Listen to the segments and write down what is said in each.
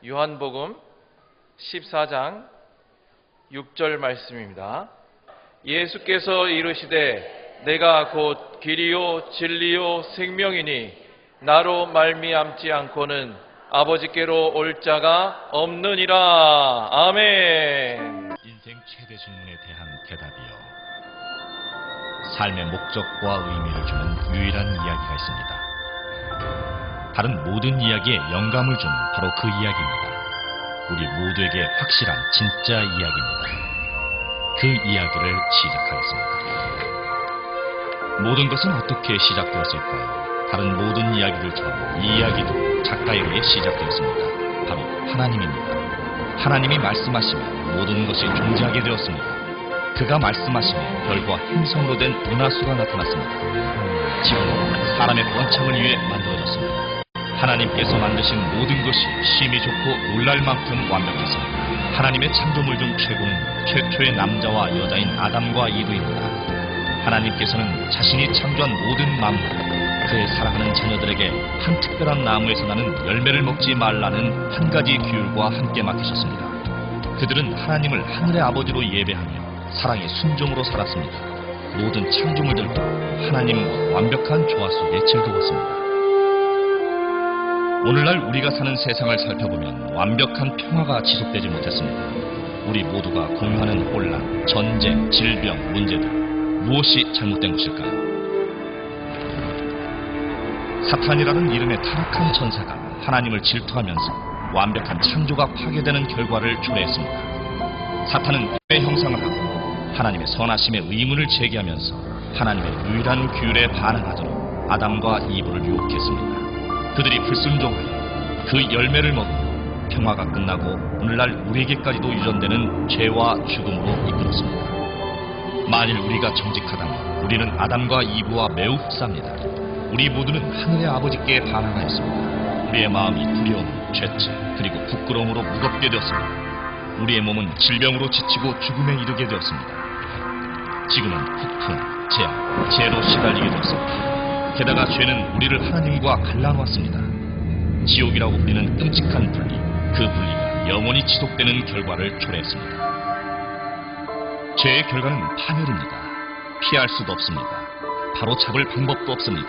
요한복음 14장 6절 말씀입니다. 예수께서 이르시되 내가 곧 길이요 진리요 생명이니 나로 말미암지 않고는 아버지께로 올 자가 없느니라. 아멘. 인생 최대 질문에 대한 대답이요, 삶의 목적과 의미를 주는 유일한 이야기가 있습니다. 다른 모든 이야기에 영감을 준 바로 그 이야기입니다. 우리 모두에게 확실한 진짜 이야기입니다. 그 이야기를 시작하겠습니다. 모든 것은 어떻게 시작되었을까요? 다른 모든 이야기들처럼 이 이야기도 작가에 의해 시작되었습니다. 바로 하나님입니다. 하나님이 말씀하시면 모든 것이 존재하게 되었습니다. 그가 말씀하시면 별과 행성으로 된 은하수가 나타났습니다. 지구는 사람의 번창을 위해 만들어졌습니다. 하나님께서 만드신 모든 것이 심히 좋고 놀랄 만큼 완벽했습니다. 하나님의 창조물 중 최고는 최초의 남자와 여자인 아담과 이브입니다. 하나님께서는 자신이 창조한 모든 만물, 그의 사랑하는 자녀들에게 한 특별한 나무에서 나는 열매를 먹지 말라는 한 가지 규율과 함께 맡기셨습니다. 그들은 하나님을 하늘의 아버지로 예배하며 사랑의 순종으로 살았습니다. 모든 창조물들도 하나님과 완벽한 조화 속에 즐거웠습니다. 오늘날 우리가 사는 세상을 살펴보면 완벽한 평화가 지속되지 못했습니다. 우리 모두가 공유하는 혼란, 전쟁, 질병, 문제들, 무엇이 잘못된 것일까요? 사탄이라는 이름의 타락한 천사가 하나님을 질투하면서 완벽한 창조가 파괴되는 결과를 초래했습니다. 사탄은 뱀의 형상을 하고 하나님의 선하심의 의문을 제기하면서 하나님의 유일한 규율에 반항하도록 아담과 이브를 유혹했습니다. 그들이 불순종하여 그 열매를 먹으며 평화가 끝나고 오늘날 우리에게까지도 유전되는 죄와 죽음으로 이끌었습니다. 만일 우리가 정직하다면 우리는 아담과 이브와 매우 흡사합니다. 우리 모두는 하늘의 아버지께 반항하였습니다. 우리의 마음이 두려움, 죄책, 그리고 부끄러움으로 무겁게 되었습니다. 우리의 몸은 질병으로 지치고 죽음에 이르게 되었습니다. 지구는 폭풍, 재앙, 재로 시달리게 되었습니다. 게다가 죄는 우리를 하나님과 갈라놓았습니다. 지옥이라고 불리는 끔찍한 분리, 그 분리가 영원히 지속되는 결과를 초래했습니다. 죄의 결과는 파멸입니다. 피할 수도 없습니다. 바로 잡을 방법도 없습니다.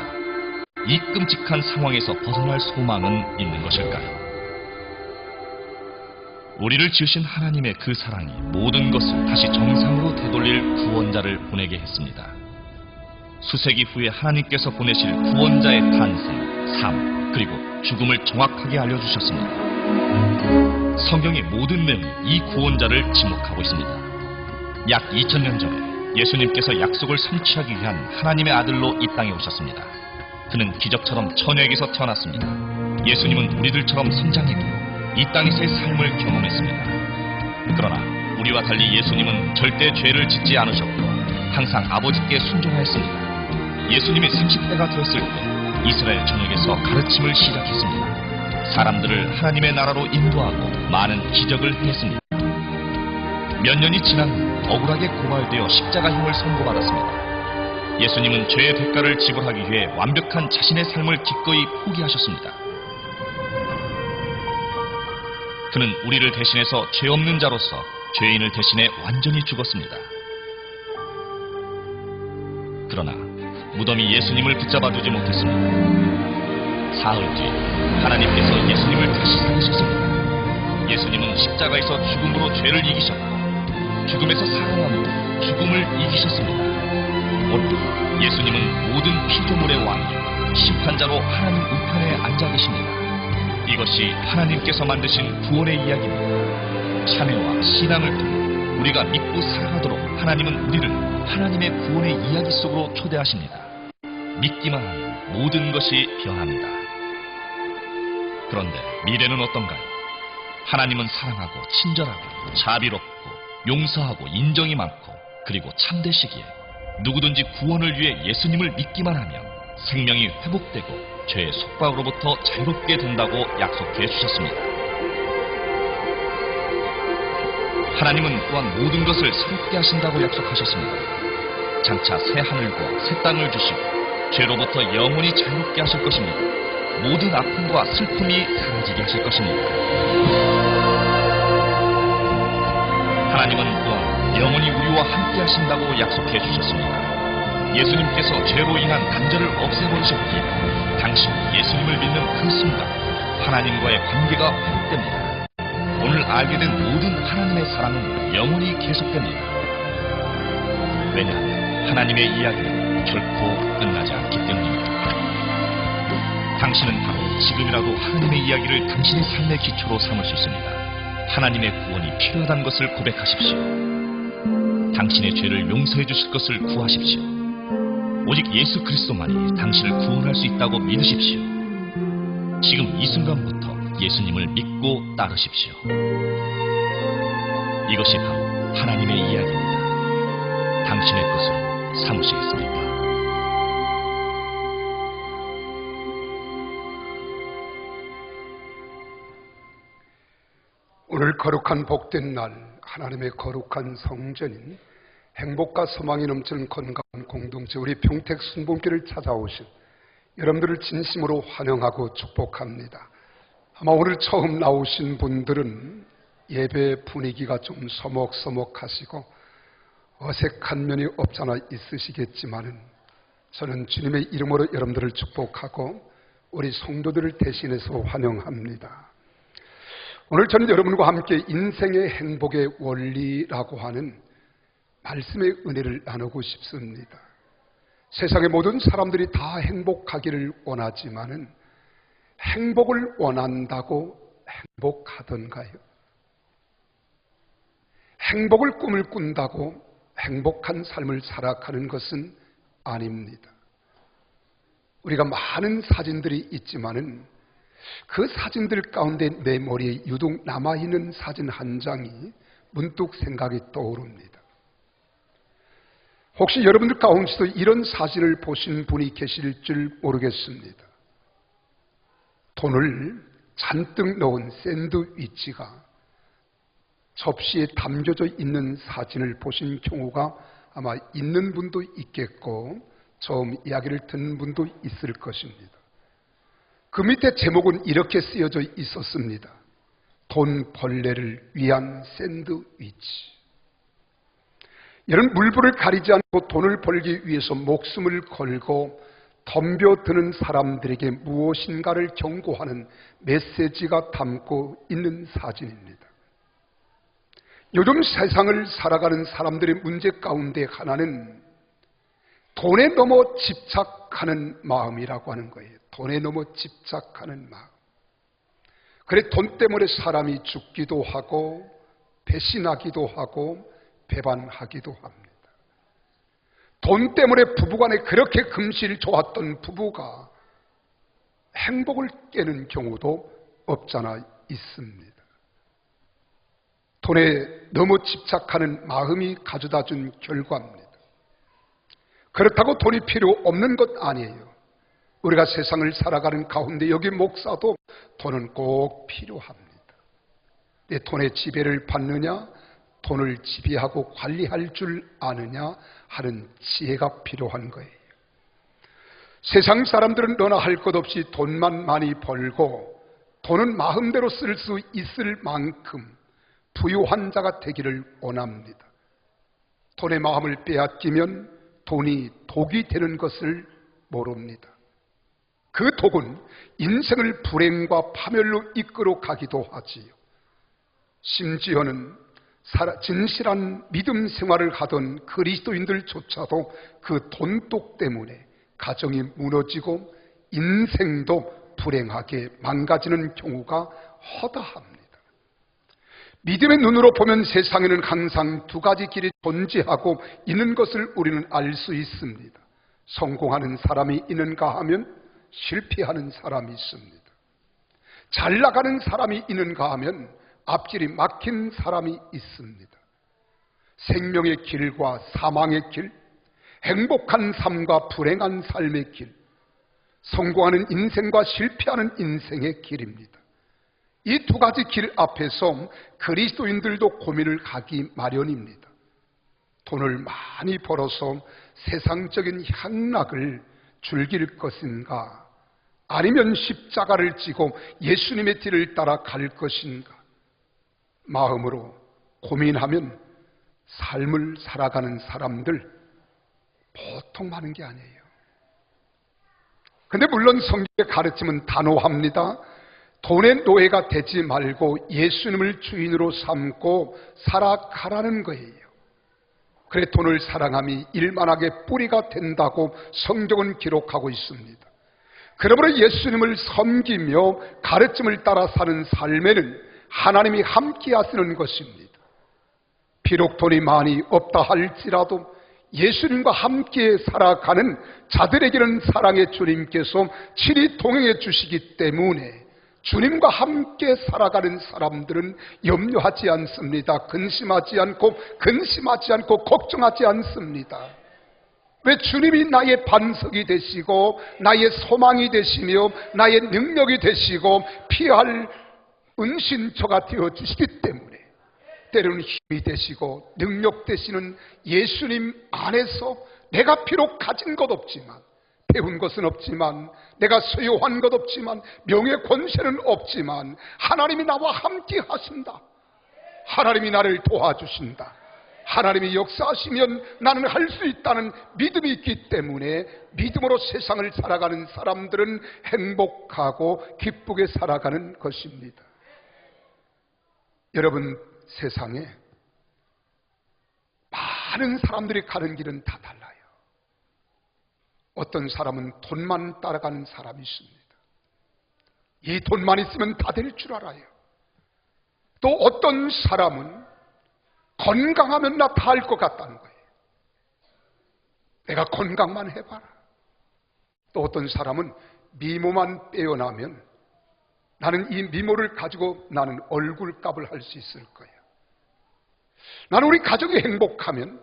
이 끔찍한 상황에서 벗어날 소망은 있는 것일까요? 우리를 지으신 하나님의 그 사랑이 모든 것을 다시 정상으로 되돌릴 구원자를 보내게 했습니다. 수세기 후에 하나님께서 보내실 구원자의 탄생, 삶, 그리고 죽음을 정확하게 알려주셨습니다. 성경의 모든 내용이 이 구원자를 지목하고 있습니다. 약 2000년 전에 예수님께서 약속을 성취하기 위한 하나님의 아들로 이 땅에 오셨습니다. 그는 기적처럼 처녀에게서 태어났습니다. 예수님은 우리들처럼 성장했고 이 땅에서의 삶을 경험했습니다. 그러나 우리와 달리 예수님은 절대 죄를 짓지 않으셨고 항상 아버지께 순종하였습니다. 예수님이 30대가 되었을 때 이스라엘 전역에서 가르침을 시작했습니다. 사람들을 하나님의 나라로 인도하고 많은 기적을 행했습니다. 몇 년이 지난 후 억울하게 고발되어 십자가 힘을 선고받았습니다. 예수님은 죄의 대가를 지불하기 위해 완벽한 자신의 삶을 기꺼이 포기하셨습니다. 그는 우리를 대신해서 죄 없는 자로서 죄인을 대신해 완전히 죽었습니다. 그러나 무덤이 예수님을 붙잡아 두지 못했습니다. 사흘 뒤에 하나님께서 예수님을 다시 살리셨습니다. 예수님은 십자가에서 죽음으로 죄를 이기셨고 죽음에서 살아남으로 죽음을 이기셨습니다. 오늘 예수님은 모든 피조물의 왕이요 심판자로 하나님 우편에 앉아 계십니다. 이것이 하나님께서 만드신 구원의 이야기입니다. 참회와 신앙을 통해 우리가 믿고 살아가도록 하나님은 우리를 하나님의 구원의 이야기 속으로 초대하십니다. 믿기만 하면 모든 것이 변합니다. 그런데 미래는 어떤가요? 하나님은 사랑하고 친절하고 자비롭고 용서하고 인정이 많고 그리고 참되시기에 누구든지 구원을 위해 예수님을 믿기만 하면 생명이 회복되고 죄의 속박으로부터 자유롭게 된다고 약속해 주셨습니다. 하나님은 또한 모든 것을 새롭게 하신다고 약속하셨습니다. 장차 새 하늘과 새 땅을 주시고 죄로부터 영원히 자유롭게 하실 것입니다. 모든 아픔과 슬픔이 사라지게 하실 것입니다. 하나님은 또한 영원히 우리와 함께 하신다고 약속해 주셨습니다. 예수님께서 죄로 인한 단절을 없애버리셨기에 당신 예수님을 믿는 그 순간 하나님과의 관계가 회복됩니다. 오늘 알게 된 모든 하나님의 사랑은 영원히 계속됩니다. 왜냐하면 하나님의 이야기는 결코 끝나지 않기 때문입니다. 당신은 바로 지금이라도 하나님의 이야기를 당신의 삶의 기초로 삼을 수 있습니다. 하나님의 구원이 필요하다는 것을 고백하십시오. 당신의 죄를 용서해 주실 것을 구하십시오. 오직 예수 그리스도만이 당신을 구원할 수 있다고 믿으십시오. 지금 이 순간부터 예수님을 믿고 따르십시오. 이것이 바로 하나님의 이야기입니다. 당신의 것으로 삼으시겠습니까? 오늘 거룩한 복된 날, 하나님의 거룩한 성전인 행복과 소망이 넘치는 건강한 공동체 우리 평택 순복음교회를 찾아오신 여러분들을 진심으로 환영하고 축복합니다. 아마 오늘 처음 나오신 분들은 예배 분위기가 좀 서먹서먹하시고 어색한 면이 없잖아 있으시겠지만은 저는 주님의 이름으로 여러분들을 축복하고 우리 성도들을 대신해서 환영합니다. 오늘 저는 여러분과 함께 인생의 행복의 원리라고 하는 말씀의 은혜를 나누고 싶습니다. 세상의 모든 사람들이 다 행복하기를 원하지만은 행복을 원한다고 행복하던가요? 행복을 꿈을 꾼다고 행복한 삶을 살아가는 것은 아닙니다. 우리가 많은 사진들이 있지만은 그 사진들 가운데 내 머리에 유독 남아있는 사진 한 장이 문득 생각이 떠오릅니다. 혹시 여러분들 가운데서 이런 사진을 보신 분이 계실 줄 모르겠습니다. 돈을 잔뜩 넣은 샌드위치가 접시에 담겨져 있는 사진을 보신 경우가 아마 있는 분도 있겠고 처음 이야기를 듣는 분도 있을 것입니다. 그 밑에 제목은 이렇게 쓰여져 있었습니다. 돈 벌레를 위한 샌드위치. 이런 물불을 가리지 않고 돈을 벌기 위해서 목숨을 걸고 덤벼드는 사람들에게 무엇인가를 경고하는 메시지가 담고 있는 사진입니다. 요즘 세상을 살아가는 사람들의 문제 가운데 하나는 돈에 너무 집착하는 마음이라고 하는 거예요. 돈에 너무 집착하는 마음. 그래 돈 때문에 사람이 죽기도 하고 배신하기도 하고 배반하기도 합니다. 돈 때문에 부부간에 그렇게 금실 좋았던 부부가 행복을 깨는 경우도 없잖아 있습니다. 돈에 너무 집착하는 마음이 가져다 준 결과입니다. 그렇다고 돈이 필요 없는 것 아니에요. 우리가 세상을 살아가는 가운데 여기 목사도 돈은 꼭 필요합니다. 내 돈의 지배를 받느냐, 돈을 지배하고 관리할 줄 아느냐 하는 지혜가 필요한 거예요. 세상 사람들은 너나 할 것 없이 돈만 많이 벌고 돈은 마음대로 쓸 수 있을 만큼 부유한 자가 되기를 원합니다. 돈의 마음을 빼앗기면 돈이 독이 되는 것을 모릅니다. 그 독은 인생을 불행과 파멸로 이끌어 가기도 하지요. 심지어는 진실한 믿음 생활을 하던 그리스도인들조차도 그 돈독 때문에 가정이 무너지고 인생도 불행하게 망가지는 경우가 허다합니다. 믿음의 눈으로 보면 세상에는 항상 두 가지 길이 존재하고 있는 것을 우리는 알 수 있습니다. 성공하는 사람이 있는가 하면 실패하는 사람이 있습니다. 잘 나가는 사람이 있는가 하면 앞길이 막힌 사람이 있습니다. 생명의 길과 사망의 길, 행복한 삶과 불행한 삶의 길, 성공하는 인생과 실패하는 인생의 길입니다. 이 두 가지 길 앞에서 그리스도인들도 고민을 하기 마련입니다. 돈을 많이 벌어서 세상적인 향락을 즐길 것인가, 아니면 십자가를 지고 예수님의 뒤를 따라 갈 것인가 마음으로 고민하면 삶을 살아가는 사람들 보통 많은 게 아니에요. 근데 물론 성경의 가르침은 단호합니다. 돈의 노예가 되지 말고 예수님을 주인으로 삼고 살아가라는 거예요. 그래 돈을 사랑함이 일만하게 뿌리가 된다고 성경은 기록하고 있습니다. 그러므로 예수님을 섬기며 가르침을 따라 사는 삶에는 하나님이 함께 하시는 것입니다. 비록 돈이 많이 없다 할지라도 예수님과 함께 살아가는 자들에게는 사랑의 주님께서 친히 동행해 주시기 때문에 주님과 함께 살아가는 사람들은 염려하지 않습니다. 근심하지 않고 걱정하지 않습니다. 왜? 주님이 나의 반석이 되시고 나의 소망이 되시며 나의 능력이 되시고 피할 은신처가 되어주시기 때문에 때로는 힘이 되시고 능력 되시는 예수님 안에서 내가 비록 가진 것 없지만, 배운 것은 없지만, 내가 소유한 것 없지만, 명예 권세는 없지만 하나님이 나와 함께 하신다. 하나님이 나를 도와주신다. 하나님이 역사하시면 나는 할 수 있다는 믿음이 있기 때문에 믿음으로 세상을 살아가는 사람들은 행복하고 기쁘게 살아가는 것입니다. 여러분, 세상에 많은 사람들이 가는 길은 다 달라요. 어떤 사람은 돈만 따라가는 사람이 있습니다. 이 돈만 있으면 다 될 줄 알아요. 또 어떤 사람은 건강하면 나 다 할 것 같다는 거예요. 내가 건강만 해봐라. 또 어떤 사람은 미모만 빼어나면 나는 이 미모를 가지고 나는 얼굴값을 할 수 있을 거야. 나는 우리 가족이 행복하면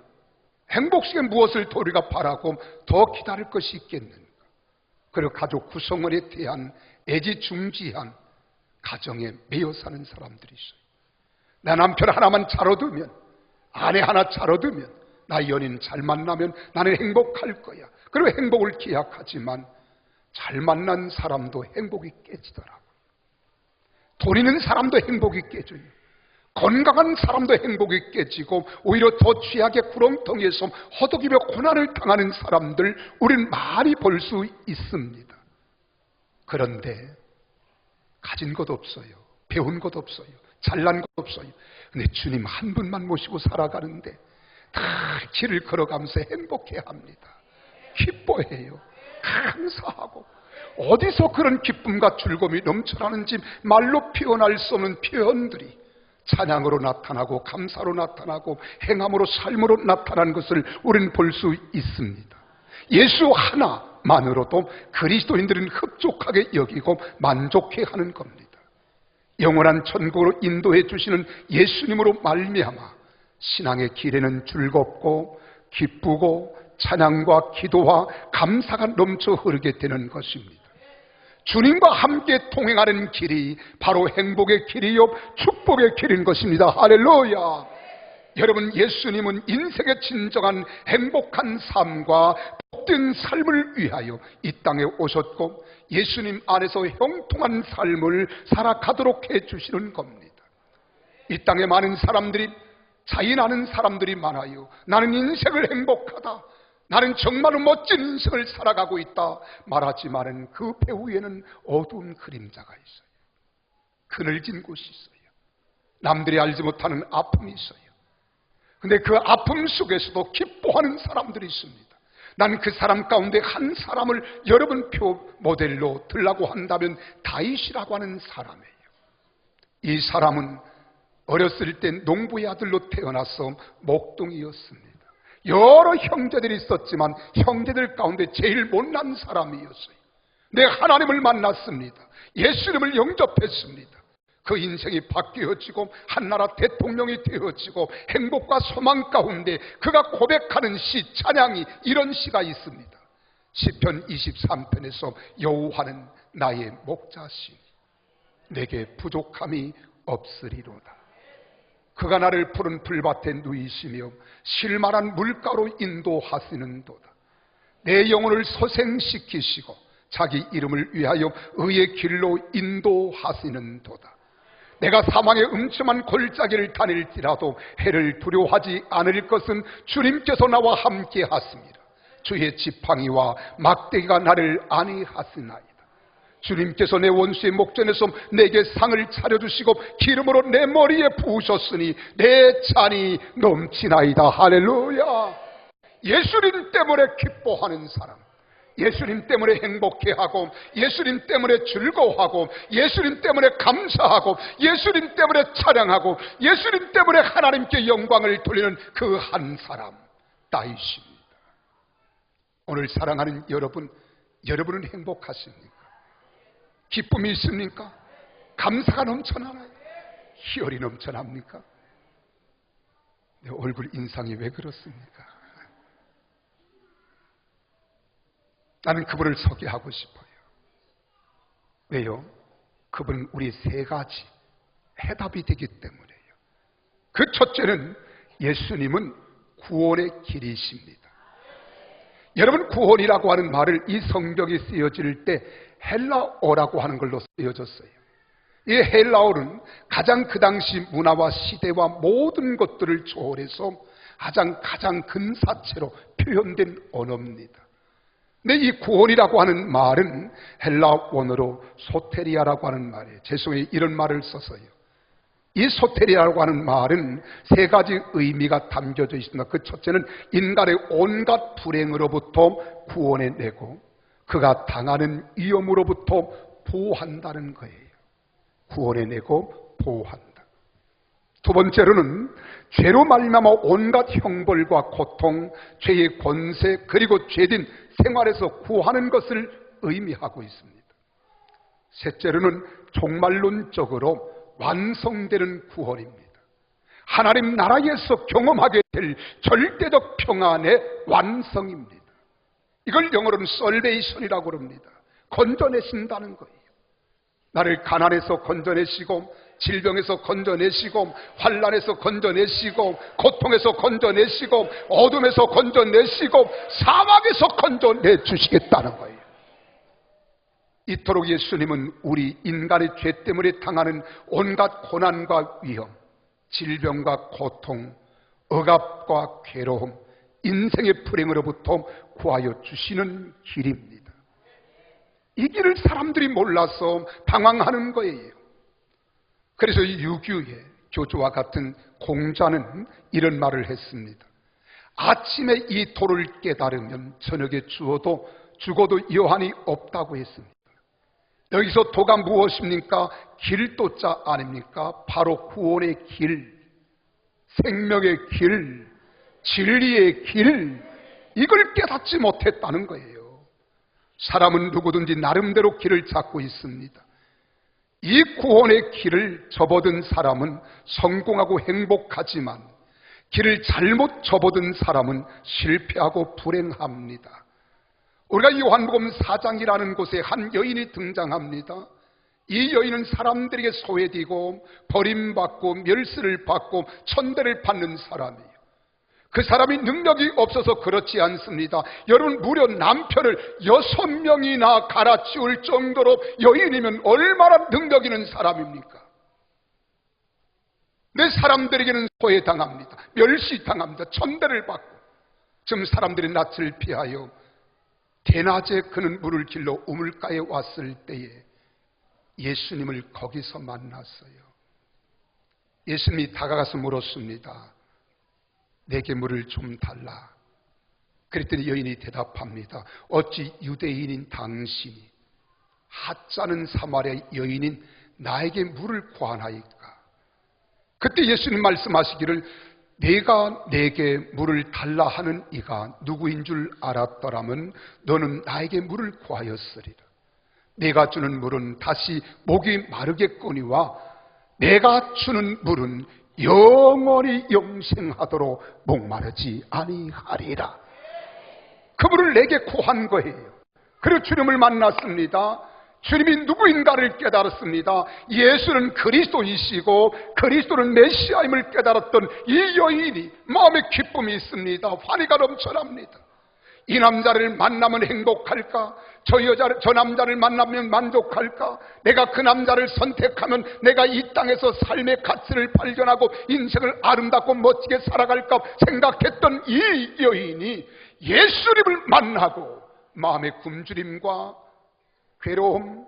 행복 속에 무엇을 더 우리가 바라고 더 기다릴 것이 있겠는가. 그리고 가족 구성원에 대한 애지중지한 가정에 매여 사는 사람들이 있어요. 내 남편 하나만 잘 얻으면, 아내 하나 잘 얻으면, 나 연인 잘 만나면 나는 행복할 거야. 그리고 행복을 기약하지만 잘 만난 사람도 행복이 깨지더라고요. 돈 있는 사람도 행복이 깨져요. 건강한 사람도 행복이 깨지고 오히려 더 취약의 구렁텅이에서 허덕이며 고난을 당하는 사람들 우리는 많이 볼 수 있습니다. 그런데 가진 것 없어요. 배운 것 없어요. 잘난 것 없어요. 근데 주님 한 분만 모시고 살아가는데 다 길을 걸어가면서 행복해 합니다. 기뻐해요. 감사하고 어디서 그런 기쁨과 즐거움이 넘쳐나는지 말로 표현할 수 없는 표현들이 찬양으로 나타나고 감사로 나타나고 행함으로 삶으로 나타나는 것을 우리는 볼 수 있습니다. 예수 하나만으로도 그리스도인들은 흡족하게 여기고 만족해하는 겁니다. 영원한 천국으로 인도해 주시는 예수님으로 말미암아 신앙의 길에는 즐겁고 기쁘고 찬양과 기도와 감사가 넘쳐 흐르게 되는 것입니다. 주님과 함께 통행하는 길이 바로 행복의 길이요 축복의 길인 것입니다. 할렐루야. 여러분, 예수님은 인생의 진정한 행복한 삶과 복된 삶을 위하여 이 땅에 오셨고 예수님 안에서 형통한 삶을 살아가도록 해주시는 겁니다. 이 땅에 많은 사람들이 자인하는 사람들이 많아요. 나는 인생을 행복하다, 나는 정말로 멋진 인생을 살아가고 있다 말하지만은 그 배후에는 어두운 그림자가 있어요. 그늘진 곳이 있어요. 남들이 알지 못하는 아픔이 있어요. 근데 그 아픔 속에서도 기뻐하는 사람들이 있습니다. 난 그 사람 가운데 한 사람을 여러분 표 모델로 들라고 한다면 다윗이라고 하는 사람이에요. 이 사람은 어렸을 때 농부의 아들로 태어나서 목동이었습니다. 여러 형제들이 있었지만 형제들 가운데 제일 못난 사람이었어요. 내가 하나님을 만났습니다. 예수님을 영접했습니다. 그 인생이 바뀌어지고 한나라 대통령이 되어지고 행복과 소망 가운데 그가 고백하는 시, 찬양이 이런 시가 있습니다. 시편 23편에서 여호와는 나의 목자시니 내게 부족함이 없으리로다. 그가 나를 푸른 풀밭에 누이시며 실만한 물가로 인도하시는도다. 내 영혼을 소생시키시고 자기 이름을 위하여 의의 길로 인도하시는도다. 내가 사망의 음침한 골짜기를 다닐지라도 해를 두려워하지 않을 것은 주님께서 나와 함께 하십니다. 주의 지팡이와 막대기가 나를 안위하시나이다. 주님께서 내 원수의 목전에서 내게 상을 차려주시고 기름으로 내 머리에 부으셨으니 내 잔이 넘치나이다. 할렐루야. 예수님 때문에 기뻐하는 사람, 예수님 때문에 행복해하고, 예수님 때문에 즐거워하고, 예수님 때문에 감사하고, 예수님 때문에 찬양하고, 예수님 때문에 하나님께 영광을 돌리는 그 한 사람, 다윗입니다. 오늘 사랑하는 여러분, 여러분은 행복하십니까? 기쁨이 있습니까? 감사가 넘쳐나나요? 희열이 넘쳐납니까? 내 얼굴 인상이 왜 그렇습니까? 나는 그분을 소개하고 싶어요. 왜요? 그분은 우리 세 가지 해답이 되기 때문에요. 그 첫째는 예수님은 구원의 길이십니다. 여러분, 구원이라고 하는 말을 이 성경이 쓰여질 때 헬라어라고 하는 걸로 쓰여졌어요. 이 헬라어는 가장 그 당시 문화와 시대와 모든 것들을 초월해서 가장 근사체로 표현된 언어입니다. 근데 이 구원이라고 하는 말은 헬라 원어로 소테리아라고 하는 말이에요. 죄송해요, 이런 말을 써서요. 이 소테리아라고 하는 말은 세 가지 의미가 담겨져 있습니다. 그 첫째는 인간의 온갖 불행으로부터 구원해내고 그가 당하는 위험으로부터 보호한다는 거예요. 구원해내고 보호한다. 두 번째로는 죄로 말미암아 온갖 형벌과 고통, 죄의 권세, 그리고 죄된 생활에서 구하는 것을 의미하고 있습니다. 셋째로는 종말론적으로 완성되는 구원입니다. 하나님 나라에서 경험하게 될 절대적 평안의 완성입니다. 이걸 영어로는 salvation이라고 합니다. 건져내신다는 거예요. 나를 가난에서 건져내시고, 질병에서 건져내시고, 환난에서 건져내시고, 고통에서 건져내시고, 어둠에서 건져내시고, 사막에서 건져내주시겠다는 거예요. 이토록 예수님은 우리 인간의 죄 때문에 당하는 온갖 고난과 위험, 질병과 고통, 억압과 괴로움, 인생의 불행으로부터 구하여 주시는 길입니다. 이 길을 사람들이 몰라서 방황하는 거예요. 그래서 이 유교의 교주와 같은 공자는 이런 말을 했습니다. 아침에 이 도를 깨달으면 저녁에 죽어도 여한이 없다고 했습니다. 여기서 도가 무엇입니까? 길도자 아닙니까? 바로 구원의 길, 생명의 길, 진리의 길, 이걸 깨닫지 못했다는 거예요. 사람은 누구든지 나름대로 길을 찾고 있습니다. 이 구원의 길을 접어든 사람은 성공하고 행복하지만 길을 잘못 접어든 사람은 실패하고 불행합니다. 우리가 요한복음 4장이라는 곳에 한 여인이 등장합니다. 이 여인은 사람들에게 소외되고 버림받고 멸시를 받고 천대를 받는 사람이에요. 그 사람이 능력이 없어서 그렇지 않습니다. 여러분, 무려 남편을 6명이나 갈아치울 정도로 여인이면 얼마나 능력 있는 사람입니까? 내 사람들에게는 소외당합니다. 멸시당합니다. 천대를 받고. 지금 사람들이 낯을 피하여 대낮에 그는 물을 길러 우물가에 왔을 때에 예수님을 거기서 만났어요. 예수님이 다가가서 물었습니다. 내게 물을 좀 달라. 그랬더니 여인이 대답합니다. 어찌 유대인인 당신이 하찮은 사마리아 여인인 나에게 물을 구하나이까? 그때 예수님 말씀하시기를 내가 내게 물을 달라 하는 이가 누구인 줄 알았더라면 너는 나에게 물을 구하였으리라. 내가 주는 물은 다시 목이 마르겠거니와 내가 주는 물은 영원히 영생하도록 목마르지 아니하리라. 그 물을 내게 구한 거예요. 그리고 주님을 만났습니다. 주님이 누구인가를 깨달았습니다. 예수는 그리스도이시고 그리스도는 메시아임을 깨달았던 이 여인이 마음에 기쁨이 있습니다. 환희가 넘쳐납니다. 이 남자를 만나면 행복할까? 저 남자를 만나면 만족할까? 내가 그 남자를 선택하면 내가 이 땅에서 삶의 가치를 발견하고 인생을 아름답고 멋지게 살아갈까 생각했던 이 여인이 예수님을 만나고 마음의 굶주림과 괴로움,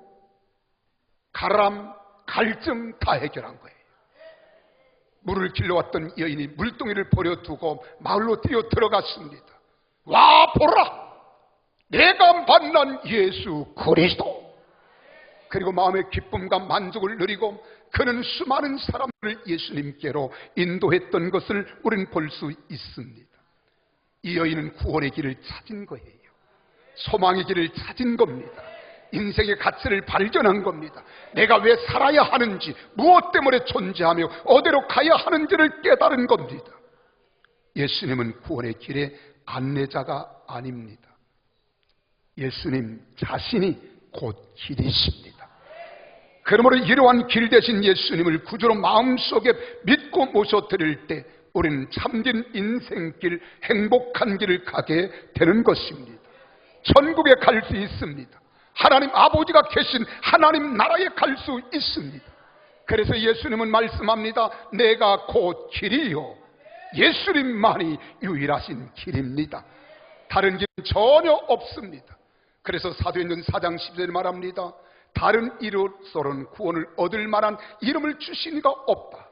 가람, 갈증 다 해결한 거예요. 물을 길러왔던 여인이 물동이를 버려두고 마을로 뛰어 들어갔습니다. 와 보라, 내가 만난 예수 그리스도. 그리고 마음의 기쁨과 만족을 누리고 그는 수많은 사람들을 예수님께로 인도했던 것을 우리는 볼 수 있습니다. 이 여인은 구원의 길을 찾은 거예요. 소망의 길을 찾은 겁니다. 인생의 가치를 발견한 겁니다. 내가 왜 살아야 하는지, 무엇 때문에 존재하며 어디로 가야 하는지를 깨달은 겁니다. 예수님은 구원의 길의 안내자가 아닙니다. 예수님 자신이 곧 길이십니다. 그러므로 이러한 길 대신 예수님을 구주로 마음속에 믿고 모셔드릴 때 우리는 참된 인생길, 행복한 길을 가게 되는 것입니다. 천국에 갈 수 있습니다. 하나님 아버지가 계신 하나님 나라에 갈 수 있습니다. 그래서 예수님은 말씀합니다. 내가 곧 길이요 예수님만이 유일하신 길입니다. 다른 길은 전혀 없습니다. 그래서 사도행전 4장 10절에 말합니다. 다른 이름으로는 구원을 얻을 만한 이름을 주시니가 없다.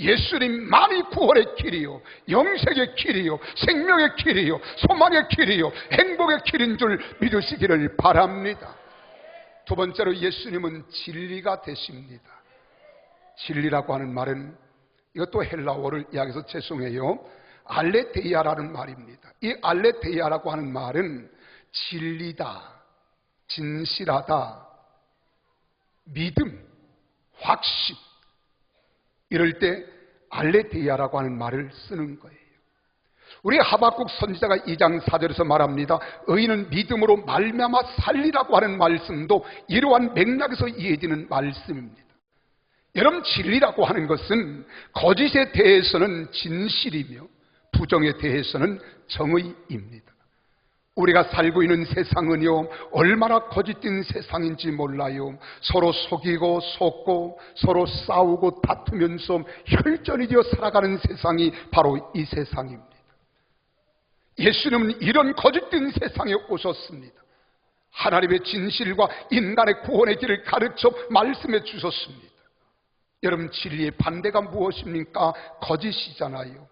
예수님만이 구원의 길이요, 영생의 길이요, 생명의 길이요, 소망의 길이요, 행복의 길인 줄 믿으시기를 바랍니다. 두 번째로 예수님은 진리가 되십니다. 진리라고 하는 말은, 이것도 헬라어를 이야기해서 죄송해요, 알레테이아라는 말입니다. 이 알레테이아라고 하는 말은 진리다, 진실하다, 믿음, 확신, 이럴 때 알레테이아라고 하는 말을 쓰는 거예요. 우리 하박국 선지자가 2장 4절에서 말합니다. 의인은 믿음으로 말미암아 살리라고 하는 말씀도 이러한 맥락에서 이해되는 말씀입니다. 여러분, 진리라고 하는 것은 거짓에 대해서는 진실이며 부정에 대해서는 정의입니다. 우리가 살고 있는 세상은요, 얼마나 거짓된 세상인지 몰라요. 서로 속이고 속고 서로 싸우고 다투면서 혈전이 되어 살아가는 세상이 바로 이 세상입니다. 예수님은 이런 거짓된 세상에 오셨습니다. 하나님의 진실과 인간의 구원의 길을 가르쳐 말씀해 주셨습니다. 여러분, 진리의 반대가 무엇입니까? 거짓이잖아요.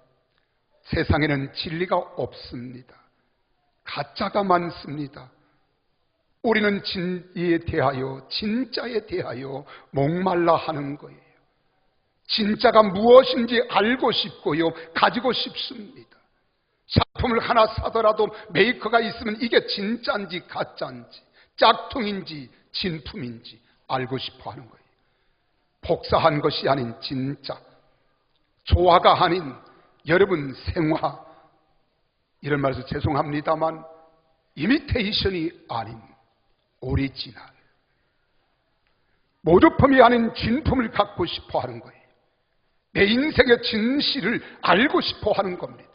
세상에는 진리가 없습니다. 가짜가 많습니다. 우리는 진리에 대하여, 진짜에 대하여 목말라 하는 거예요. 진짜가 무엇인지 알고 싶고요, 가지고 싶습니다. 작품을 하나 사더라도 메이커가 있으면 이게 진짜인지 가짜인지, 짝퉁인지 진품인지 알고 싶어 하는 거예요. 복사한 것이 아닌 진짜, 조화가 아닌 여러분 생화, 이런 말에서 죄송합니다만 이미테이션이 아닌 오리지널, 모조품이 아닌 진품을 갖고 싶어 하는 거예요. 내 인생의 진실을 알고 싶어 하는 겁니다.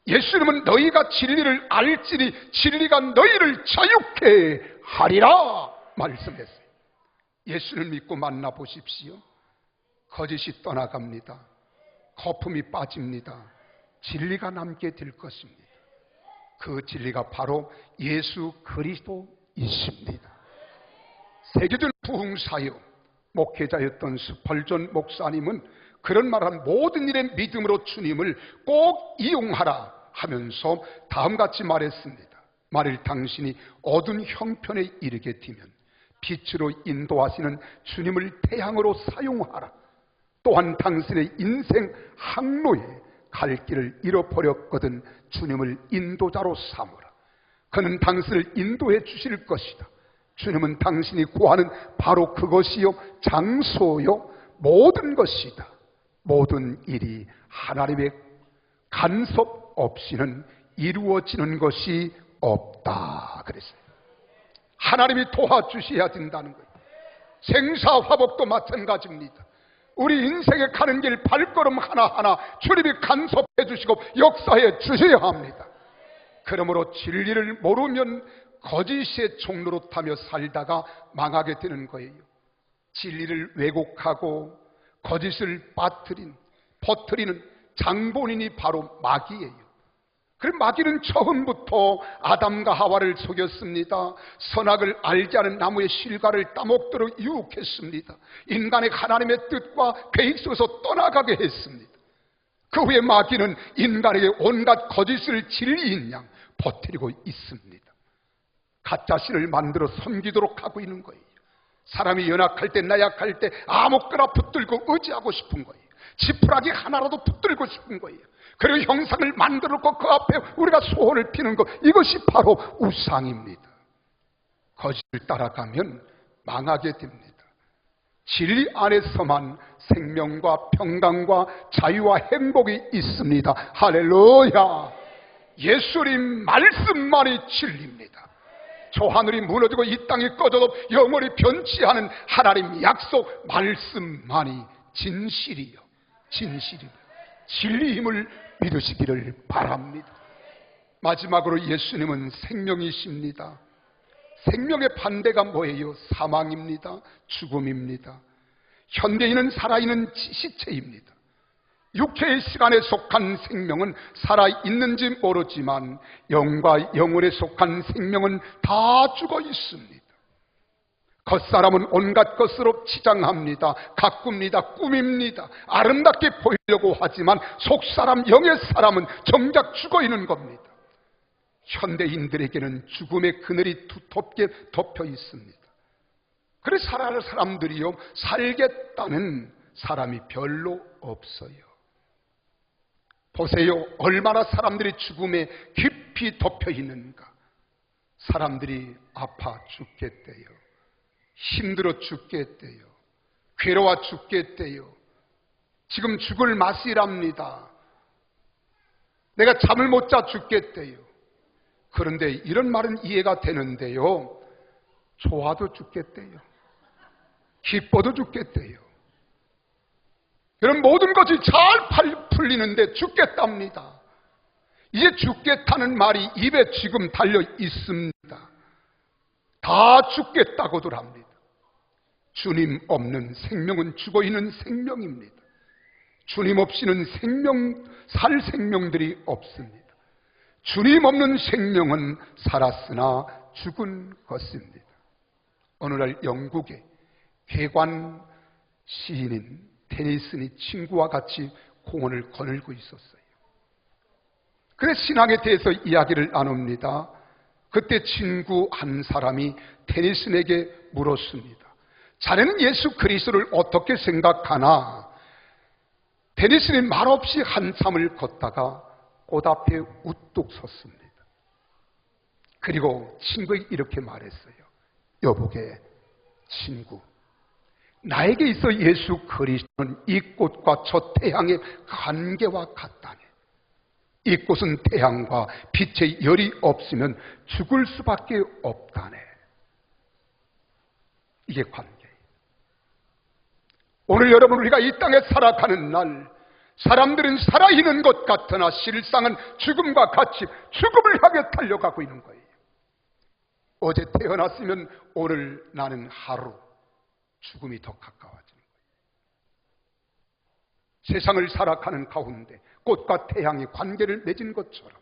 예수님은 너희가 진리를 알지니 진리가 너희를 자유케 하리라 말씀했어요. 예수를 믿고 만나보십시오. 거짓이 떠나갑니다. 거품이 빠집니다. 진리가 남게 될 것입니다. 그 진리가 바로 예수 그리스도이십니다. 세계적 부흥사역 목회자였던 스펄전 목사님은 그런 말한 모든 일에 믿음으로 주님을 꼭 이용하라 하면서 다음같이 말했습니다. 만일 당신이 어두운 형편에 이르게 되면 빛으로 인도하시는 주님을 태양으로 사용하라. 또한 당신의 인생 항로에 갈 길을 잃어버렸거든 주님을 인도자로 삼으라. 그는 당신을 인도해 주실 것이다. 주님은 당신이 구하는 바로 그것이요, 장소요, 모든 것이다. 모든 일이 하나님의 간섭 없이는 이루어지는 것이 없다 그랬어요. 하나님이 도와주셔야 된다는 거예요. 생사화복도 마찬가지입니다. 우리 인생에 가는 길 발걸음 하나하나 주님이 간섭해 주시고 역사해 주셔야 합니다. 그러므로 진리를 모르면 거짓의 종로로 타며 살다가 망하게 되는 거예요. 진리를 왜곡하고 거짓을 퍼뜨리는 장본인이 바로 마귀예요. 그럼 마귀는 처음부터 아담과 하와를 속였습니다. 선악을 알지 않은 나무의 실과를 따먹도록 유혹했습니다. 인간의 하나님의 뜻과 계획 속에서 떠나가게 했습니다. 그 후에 마귀는 인간에게 온갖 거짓을 진리인 양 퍼뜨리고 있습니다. 가짜 신을 만들어 섬기도록 하고 있는 거예요. 사람이 연약할 때 나약할 때 아무거나 붙들고 의지하고 싶은 거예요. 지푸라기 하나라도 붙들고 싶은 거예요. 그리고 형상을 만들어 놓고 그 앞에 우리가 소원을 피는 것, 이것이 바로 우상입니다. 거짓을 따라가면 망하게 됩니다. 진리 안에서만 생명과 평강과 자유와 행복이 있습니다. 할렐루야. 예수님 말씀만이 진리입니다. 저 하늘이 무너지고 이 땅이 꺼져도 영원히 변치 않은 하나님 약속 말씀만이 진실이요, 진리임을 믿으시기를 바랍니다. 마지막으로 예수님은 생명이십니다. 생명의 반대가 뭐예요? 사망입니다. 죽음입니다. 현대인은 살아있는 시체입니다. 육체의 시간에 속한 생명은 살아있는지 모르지만 영과 영혼에 속한 생명은 다 죽어 있습니다. 겉사람은 온갖 것으로 치장합니다. 가꿉니다. 꾸밉니다. 아름답게 보이려고 하지만 속사람, 영의 사람은 정작 죽어 있는 겁니다. 현대인들에게는 죽음의 그늘이 두텁게 덮여 있습니다. 그래서 살아갈 사람들이요, 살겠다는 사람이 별로 없어요. 보세요, 얼마나 사람들이 죽음에 깊이 덮여 있는가. 사람들이 아파 죽겠대요. 힘들어 죽겠대요. 괴로워 죽겠대요. 지금 죽을 맛이랍니다. 내가 잠을 못 자 죽겠대요. 그런데 이런 말은 이해가 되는데요, 좋아도 죽겠대요. 기뻐도 죽겠대요. 이런 모든 것이 잘 풀리는데 죽겠답니다. 이제 죽겠다는 말이 입에 지금 달려 있습니다. 다 죽겠다고들 합니다. 주님 없는 생명은 죽어있는 생명입니다. 주님 없이는 살 생명들이 없습니다. 주님 없는 생명은 살았으나 죽은 것입니다. 어느 날 영국의 괴관 시인인 테니슨이 친구와 같이 공원을 거닐고 있었어요. 그래서 신앙에 대해서 이야기를 나눕니다. 그때 친구 한 사람이 테니슨에게 물었습니다. 자네는 예수 그리스도를 어떻게 생각하나? 테니슨이 말없이 한참을 걷다가 꽃 앞에 우뚝 섰습니다. 그리고 친구에게 이렇게 말했어요. 여보게, 친구, 나에게 있어 예수 그리스도는 이 꽃과 저 태양의 관계와 같다네. 이 꽃은 태양과 빛의 열이 없으면 죽을 수밖에 없다네. 이게 관계예요. 오늘 여러분, 우리가 이 땅에 살아가는 날, 사람들은 살아있는 것 같으나 실상은 죽음과 같이 죽음을 향해 달려가고 있는 거예요. 어제 태어났으면 오늘 나는 하루 죽음이 더 가까워지는 거예요. 세상을 살아가는 가운데 꽃과 태양이 관계를 맺은 것처럼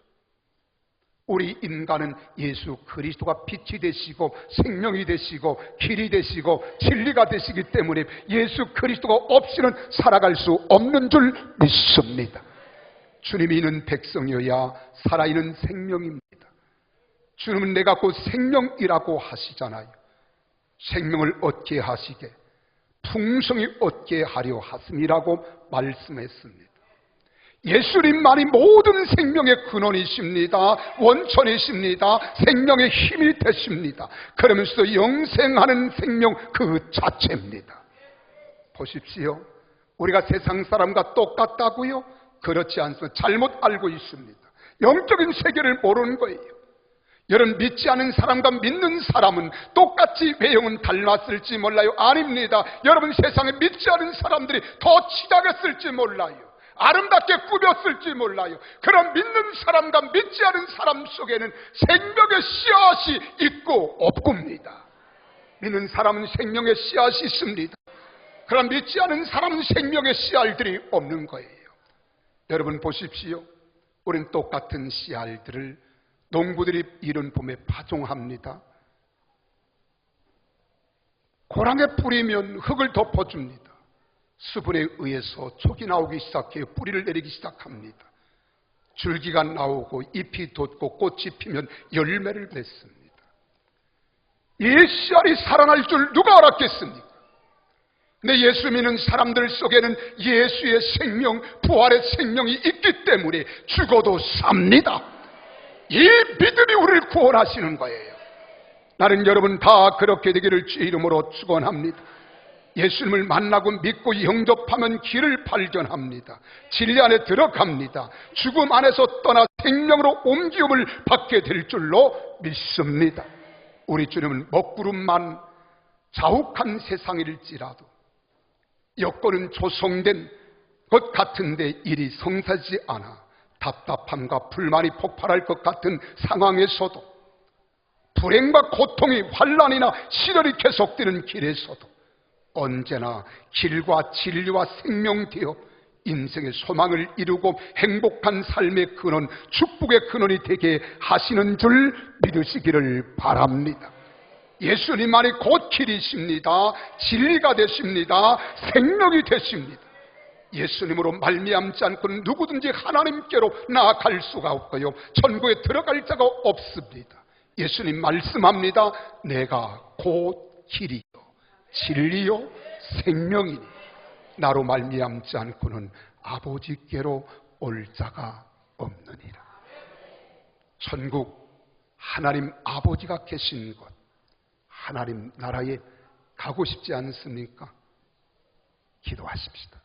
우리 인간은 예수 그리스도가 빛이 되시고 생명이 되시고 길이 되시고 진리가 되시기 때문에 예수 그리스도가 없이는 살아갈 수 없는 줄 믿습니다. 주님이 있는 백성이어야 살아있는 생명입니다. 주님은 내가 곧 생명이라고 하시잖아요. 생명을 얻게 하시게 풍성히 얻게 하려 하심이라고 말씀했습니다. 예수님만이 모든 생명의 근원이십니다. 원천이십니다. 생명의 힘이 되십니다. 그러면서 영생하는 생명 그 자체입니다. 보십시오. 우리가 세상 사람과 똑같다고요? 그렇지 않습니다. 잘못 알고 있습니다. 영적인 세계를 모르는 거예요. 여러분, 믿지 않은 사람과 믿는 사람은 똑같이 외형은 닮았을지 몰라요. 아닙니다. 여러분, 세상에 믿지 않은 사람들이 더 치닫았을지 몰라요. 아름답게 꾸몄을지 몰라요. 그런 믿는 사람과 믿지 않은 사람 속에는 생명의 씨앗이 있고 없습니다. 믿는 사람은 생명의 씨앗이 있습니다. 그러나 믿지 않은 사람은 생명의 씨알들이 없는 거예요. 여러분 보십시오. 우리는 똑같은 씨알들을 농부들이 이른 봄에 파종합니다. 고랑에 뿌리면 흙을 덮어줍니다. 수분에 의해서 촉이 나오기 시작해요. 뿌리를 내리기 시작합니다. 줄기가 나오고 잎이 돋고 꽃이 피면 열매를 맺습니다. 이 씨알이 살아날 줄 누가 알았겠습니까? 근데 예수 믿는 사람들 속에는 예수의 생명, 부활의 생명이 있기 때문에 죽어도 삽니다. 이 믿음이 우리를 구원하시는 거예요. 나는 여러분 다 그렇게 되기를 주의 이름으로 축원합니다. 예수님을 만나고 믿고 영접하면 길을 발견합니다. 진리 안에 들어갑니다. 죽음 안에서 떠나 생명으로 옮기움을 받게 될 줄로 믿습니다. 우리 주님은 먹구름만 자욱한 세상일지라도 여건은 조성된 것 같은데 일이 성사지 않아 답답함과 불만이 폭발할 것 같은 상황에서도, 불행과 고통이 환난이나 시련이 계속되는 길에서도 언제나 길과 진리와 생명되어 인생의 소망을 이루고 행복한 삶의 근원, 축복의 근원이 되게 하시는 줄 믿으시기를 바랍니다. 예수님만이 곧 길이십니다. 진리가 되십니다. 생명이 되십니다. 예수님으로 말미암지 않고는 누구든지 하나님께로 나아갈 수가 없고요, 천국에 들어갈 자가 없습니다. 예수님 말씀합니다. 내가 곧 길이요 진리요 생명이니 나로 말미암지 않고는 아버지께로 올 자가 없느니라. 천국 하나님 아버지가 계신 곳, 하나님 나라에 가고 싶지 않습니까? 기도하십시다.